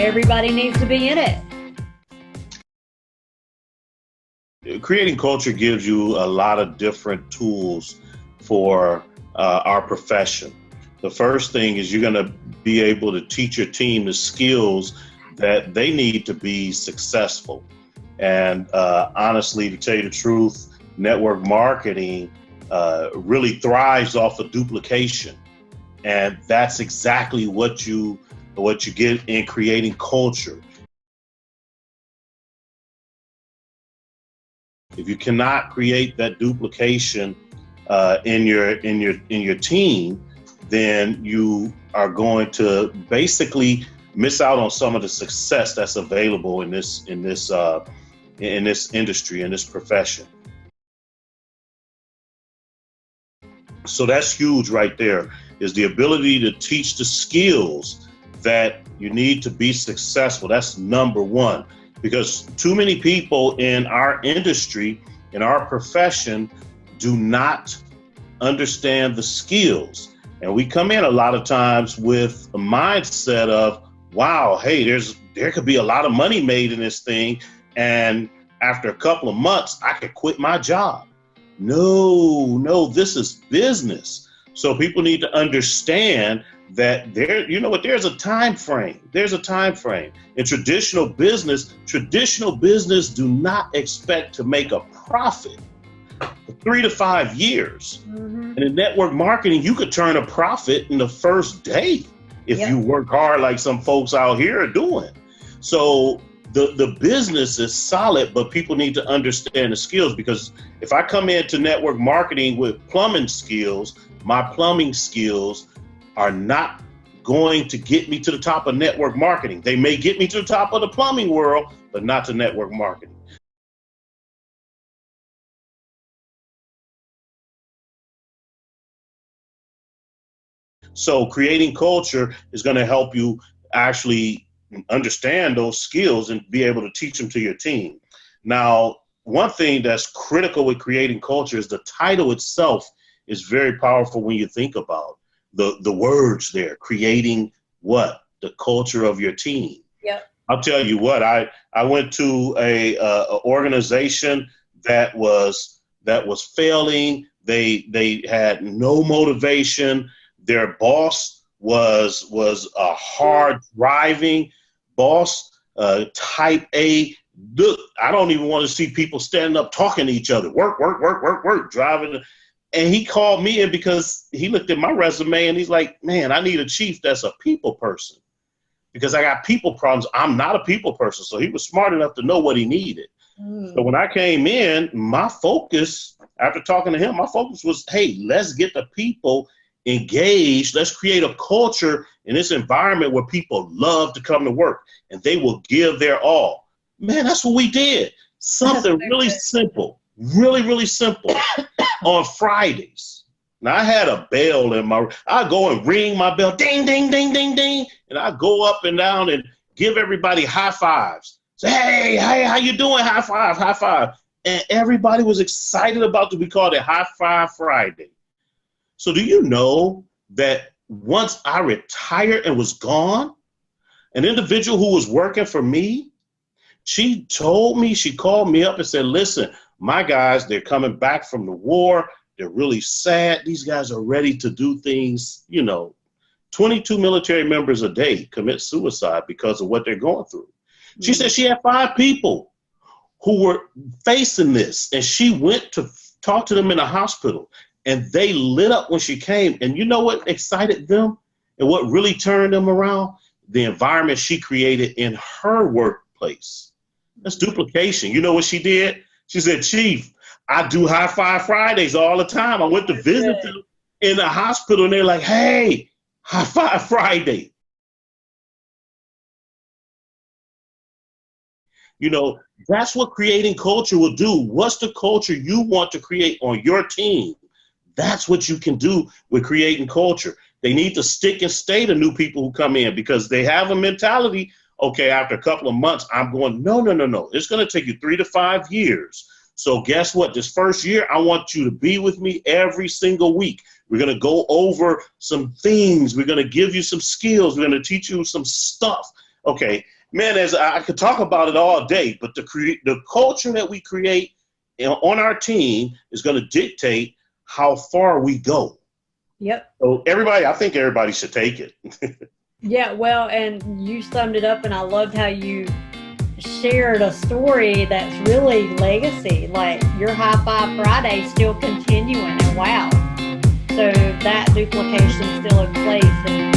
everybody needs to be in it. Creating culture gives you a lot of different tools for our profession. The first thing is you're going to be able to teach your team the skills that they need to be successful. And honestly, to tell you the truth, network marketing really thrives off of duplication. And that's exactly what you get in creating culture. If you cannot create that duplication in your team, then you are going to basically miss out on some of the success that's available in this industry, in this profession. So that's huge right there, is the ability to teach the skills that you need to be successful. That's number one, because too many people in our industry, in our profession, do not understand the skills. And we come in a lot of times with a mindset of, wow, hey, there could be a lot of money made in this thing, and after a couple of months, I could quit my job. No, this is business. So people need to understand that there's a time frame. There's a time frame. In traditional business do not expect to make a profit for 3 to 5 years. Mm-hmm. And in network marketing, you could turn a profit in the first day if you work hard like some folks out here are doing. So the business is solid, but people need to understand the skills, because if I come into network marketing with plumbing skills, my plumbing skills are not going to get me to the top of network marketing. They may get me to the top of the plumbing world, but not to network marketing. So creating culture is going to help you actually understand those skills and be able to teach them to your team. Now, one thing that's critical with creating culture is the title itself is very powerful when you think about the words there. Creating what? The culture of your team. Yep. I'll tell you what, I went to a organization that was failing. They had no motivation. Their boss was a hard driving boss, type A. Look, I don't even want to see people standing up talking to each other. Work, driving. And he called me in because he looked at my resume and he's like, man, I need a chief that's a people person, because I got people problems. I'm not a people person. So he was smart enough to know what he needed. So when I came in, my focus, after talking to him, my focus was, hey, let's get the people engaged. Let's create a culture in this environment where people love to come to work and they will give their all. Man, that's what we did. Something really simple, really simple. On Fridays. Now I had a bell I go and ring my bell, ding, ding, ding, ding, ding. And I go up and down and give everybody high fives. Say, hey, how you doing? High five. And everybody was excited about to be called a High Five Friday. So do you know that once I retired and was gone, an individual who was working for me, she called me up and said, listen, my guys, they're coming back from the war. They're really sad. These guys are ready to do things, 22 military members a day commit suicide because of what they're going through. She said she had 5 people who were facing this, and she went to talk to them in a hospital, and they lit up when she came. And you know what excited them and what really turned them around? The environment she created in her workplace. That's duplication. You know what she did? She said, Chief, I do High Five Fridays all the time. I went to visit them in the hospital, and they're like, hey, High Five Friday. That's what creating culture will do. What's the culture you want to create on your team? That's what you can do with creating culture. They need to stick and stay the new people who come in, because they have a mentality, okay, after a couple of months, I'm going, no. It's going to take you 3 to 5 years. So guess what? This first year, I want you to be with me every single week. We're going to go over some things. We're going to give you some skills. We're going to teach you some stuff. Okay. Man, as I could talk about it all day, but the culture that we create on our team is going to dictate how far we go. Yep. So I think everybody should take it. Yeah, well, and you summed it up, and I loved how you shared a story that's really legacy, like your High Five Friday still continuing, and wow. So that duplication is still in place, and